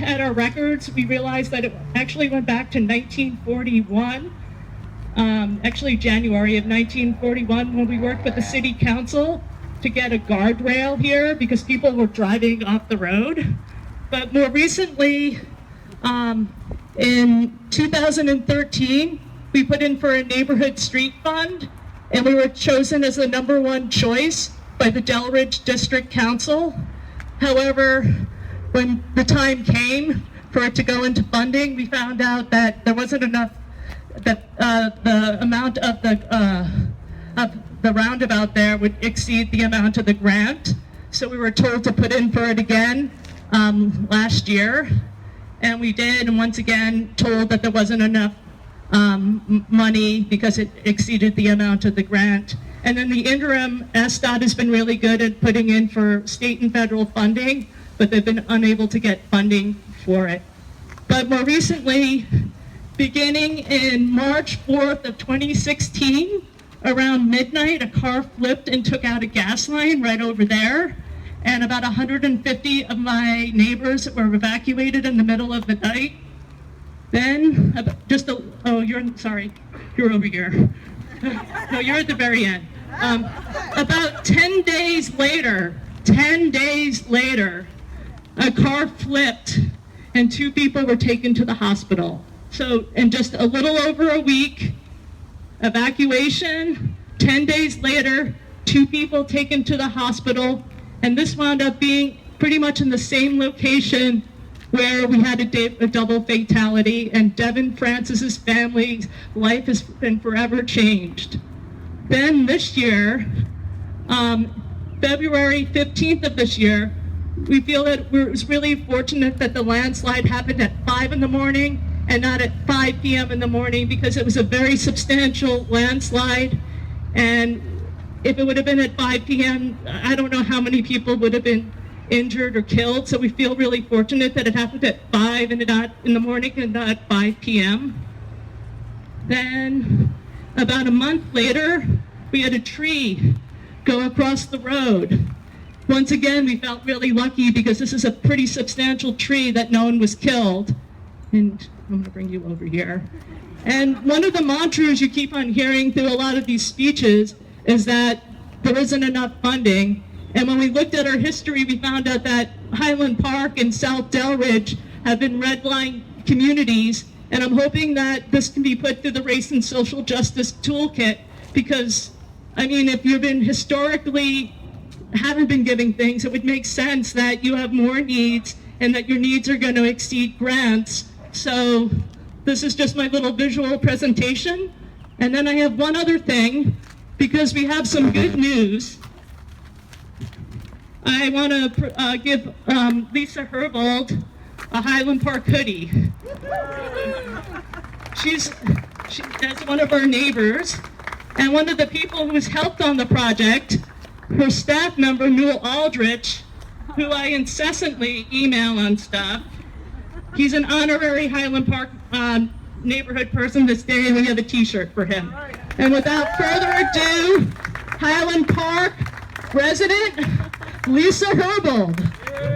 at our records, we realized that it actually went back to 1941, actually January of 1941, when we worked with the city council to get a guardrail here because people were driving off the road. But more recently, in 2013, we put in for a neighborhood street fund, and we were chosen as the #1 choice by the Delridge District Council. However, when the time came for it to go into funding, we found out that there wasn't enough, that the amount of the roundabout there would exceed the amount of the grant. So we were told to put in for it again last year, and we did, and once again told that there wasn't enough money because it exceeded the amount of the grant. And in the interim, SDOT has been really good at putting in for state and federal funding, but they've been unable to get funding for it. But more recently, beginning in March 4th of 2016, around midnight, a car flipped and took out a gas line right over there, and about 150 of my neighbors were evacuated in the middle of the night. Then, you're over here. No, you're at the very end. About 10 days later, a car flipped and 2 people were taken to the hospital. So in just a little over a week, evacuation, 10 days later, 2 people taken to the hospital, and this wound up being pretty much in the same location where we had a double fatality, and Devin Francis's family's life has been forever changed. Then this year, February 15th of this year, we feel that it was really fortunate that the landslide happened at 5 in the morning and not at 5 p.m. in the morning, because it was a very substantial landslide, and if it would have been at 5 p.m., I don't know how many people would have been injured or killed. So we feel really fortunate that it happened at 5 and not in the morning and not 5 p.m. Then about a month later, we had a tree go across the road. Once again, we felt really lucky because this is a pretty substantial tree that no one was killed. And I'm going to bring you over here. And one of the mantras you keep on hearing through a lot of these speeches is that there isn't enough funding. And when we looked at our history, we found out that Highland Park and South Delridge have been red line communities. And I'm hoping that this can be put through the Race and Social Justice Toolkit, because, I mean, if you've been historically haven't been giving things, it would make sense that you have more needs and that your needs are going to exceed grants. So this is just my little visual presentation. And then I have one other thing, because we have some good news. I want to give Lisa Herbold a Highland Park hoodie. She's one of our neighbors, and one of the people who's helped on the project, her staff member, Newell Aldrich, who I incessantly email on stuff. He's an honorary Highland Park neighborhood person this day, and we have a t-shirt for him. And without further ado, Highland Park resident, Lisa Herbold.